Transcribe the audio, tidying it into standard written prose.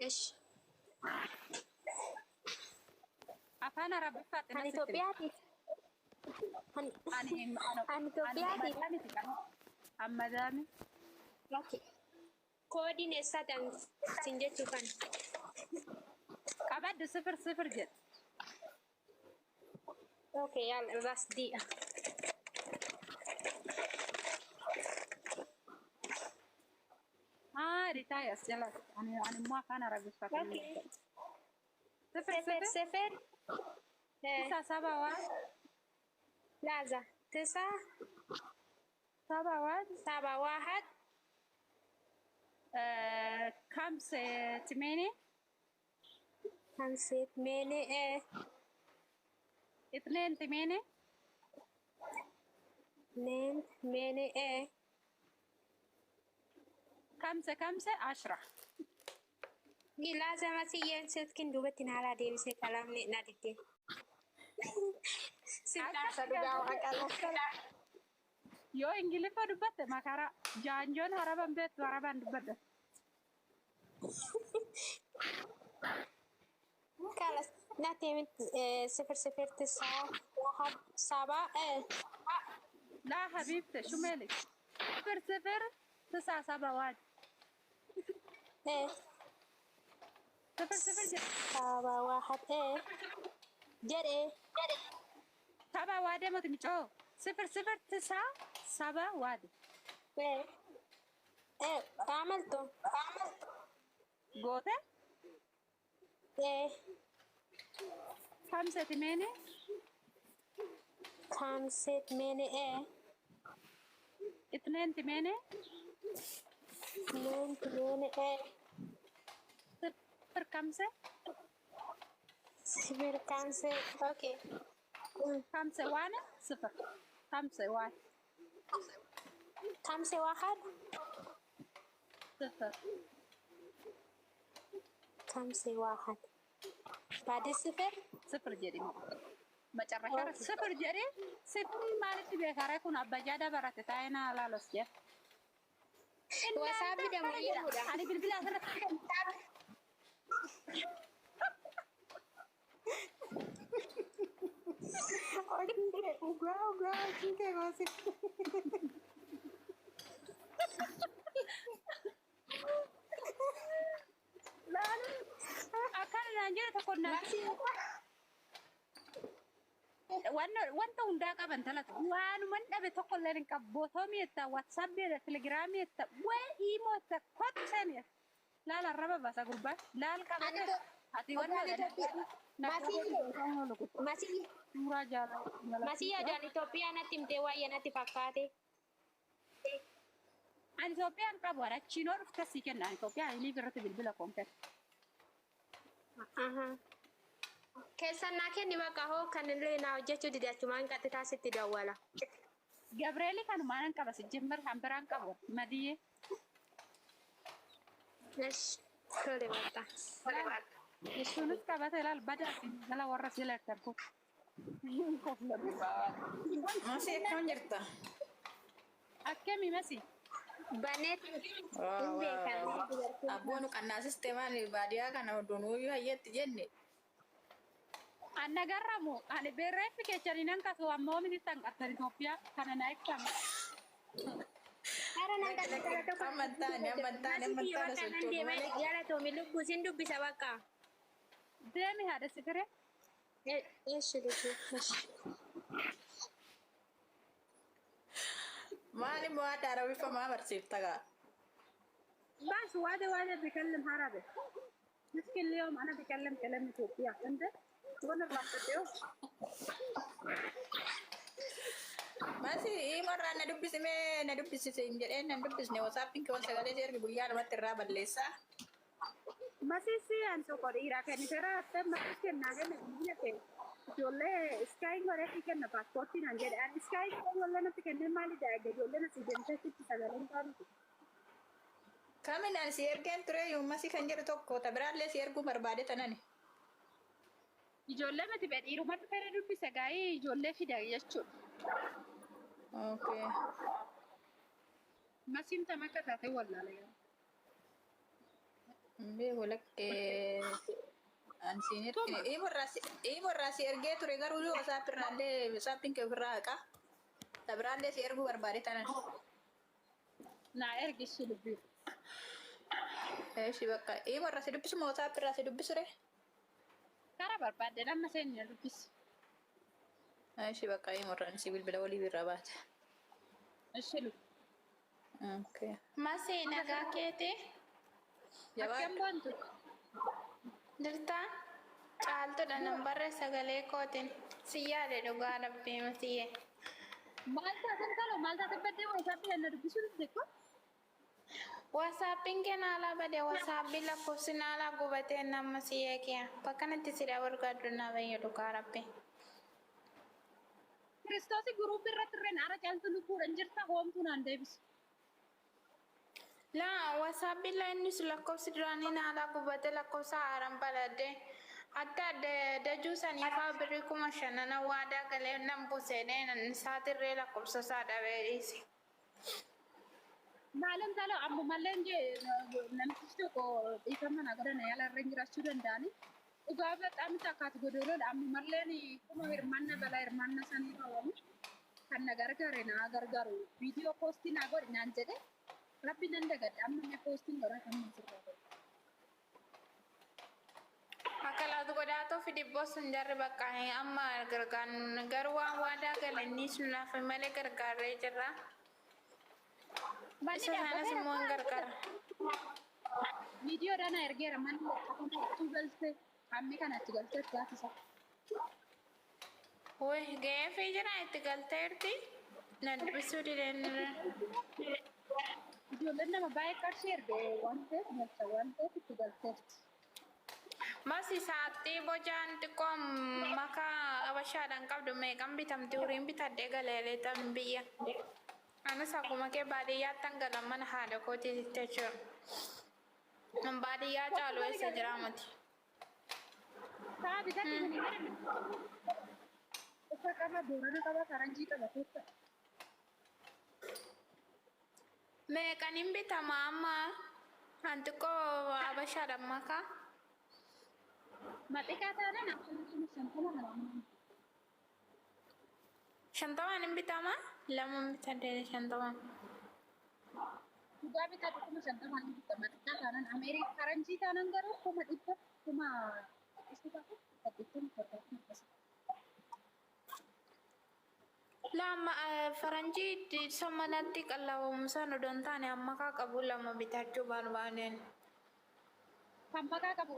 إيش أفانا ربي فاتنا هني ستري توبياتي هني توبياتي أما دامي أوكي كودي نساتن سنجتو كان كبد 0 0 جد أوكي يلا بس دي ريتايس يلا أنا ما أفانا ربي فاتنا أوكي 0 صفر 0 صفر 9 7 1 لحظة 9 7 1 7 1 5 8 5 8 2 8 2 8 5 5 10 دي لازم أسيين ستكن دوبتين على دي بس كلام نادي سبنا سدوغا وحكالا يو إنجلي فدبت ما كارا جانجون هربان بيت هربان دبت خلاص نعتمد 0 0 9 1 7 لا حبيبتي شو مالك 0 0 9 7 1 0 0 جد 7 1 جري 7 1 ما تمشوا 0 0 9 7 1 عملته قوتة 5 8 5 8 2 8 2 8 0 5 0 5 اوكي 5 1 0 5 1 5 1 0 5 1 بعد 0 0 جري ما ترى 0 جري 0 مالتي بكرة يكون أبجادة برات تاينا لا لسه وسابي ده ما يبغى أنا بالبلا أنا oke masih lalu akan lanjut takut nanti wanta unda ka bantalat wanu man dabe takut lerin ka botomi ta whatsapp ya telegram ya wa imo ta kotsani la la raba basa gurba la al ka hati wana masih muraja masih ada di Ethiopia na tim tewa ya na tipakate an Ethiopia an kabara chino rufta siken na Ethiopia ini berarti bilbila kompet aha kesanna kenni baka ho kanle na jechu di dachuman ka tasitti dawala Gabrieli kan manan ka bas jimmer hambaran ka bor madiye yes sole bata Sunut ka bata ilal bada gala warra sila tarko masih kan jirta akkami masi banet wow inde kan abonu kanna sistema ni badia kana donu yu hayet jenne anna garramu ane berre fike charinan ka so ammo mi tang atar Ethiopia kana naik kam ara nan kan to amantane so de me yara to mi lubbu sindu bisa baka demi hada sikre yes shudu mali mo atarawi fa ma barsiftaga بس واحدة بيكلم عربي مش كل يوم أنا بكلم كلام إثيوبيا عندك وانا رافضته masih imara na dubbisi sinjere na dubbis ne whatsapp ke wasa gale jergi buya na matirra ballesa ما سي أنسو كوريرا كني ترى أتى ما كنا ناقة نبيه كه جولة سكاي غيره كنا باسبورتي نانجر أنا سكاي ولا نتكلم مالي ده جولة نسيجنتا كي تسالين كارو kamin an siergen tre yu masih kan jere tokko tabralle siergu barbade tanani ijoollee miti dhiirumatti fedha dubbisa gaa'ii ijoollee fida jechuudha. beeku lakkee ansiin ergine iimorraa si ergee ture garuu yoo wasaappiin kee ofirraa haqa dabiraallee si erguu barbaade tanan Naa ergishi dubbii. eeshi bakka iimorraa si dubbisuma wasaappiirraa si dubbisure Kara barbaadde amma seenni dubbisi. eeshi bakka iimorraan si bilbila waliif irraa baate. Ishi lu. Okay. Masii nagaa keeti Akkam boontu. dirtaa caaltuudha nambarree sagalee kootiin si yaade dhugaa rabbii masiyyee. Maal taatan kaloo maal taatan baddee wasaappi yana dubbisuu dandeenyu? Wasaappiin kee naalaa badee wasaapbii lakkoofsi naalaa gubatee nama siyyee kee bakka natti sidhaa barbaaddu naa bayya dhugaa rabbii. Kiristoosi guruup irratti irreen ara caaltu lubbuudhaan jirta hoomtuu naan deebisu. Laa wasaapbii la innis lakkoofsi duraanii naalaa gubatee lakkoofsa haaraan baladee hatta dajuu saniifaa birrii 5,000 waadaa galee nan buusee isaatirree lakkoofsa isaa dhabee dhiise. Maalan talo ammoo malleen jee namichi tokko dhiifama nagara na yaala irra jiraachuu danda'ani. Dhugaa bexaam takkaati godoloodha ammoo malleen kuma hirmaanna balaa hirmaanna sanii qabamu kan na gargaare na gargaaru viidiyoo poostii na godhi naan jedhe rabbi nan dagadha amma ne poostiin godha kan hin sirraa. Akkalaatu godhaatoo fi dhibboo sun jarri bakka amma gargaan garuu waan waadaa galanii sunaaf malee gargaarree jirra. Isa sanas immoo hin gargaara. Viidiyoo dana ergeera manni akkuma galte hammi kanatti galteet gaafisa. Woy ga'ee fi jira itti galteerti na dubbisuu dideenirra. Ijoolleen nama baay'ee qarshii erge waan ta'eef galcha waan ta'eef itti galteetti. Masi saattii bocaan xiqqoo makaa abashaadhaan qabdu meeqan bitamti horiin bitadhee galeelee tan biyya. Anas akkuma kee baadiyyaattan galan mana haadha kootii jechuudha. Baadiyyaa caaluu eessa jiraamati. Kaa bitatti hin jedhamu. Uffata qaba, boorana qaba, faranjii qaba keessa. Meeqan hin bitama amma an xiqqoo abashaadhaan makaa. Maxiqaa taanaan akkuma shantama lama. Shantamaan hin bitama? Lamaan bitadhee shantamaan. Dhugaa bitatti kuma shantamaan hin bitama. Maxiqaa taanaan Ameerikaa faranjii taanaan garuu kuma dhibba kuma isa baatu saddeettama torbaatama akkasii. Lama faranjii samanatti qallabamsan odon taane amma kaa qabu lama bitachuu barbaadeen. Kan maqaa qabu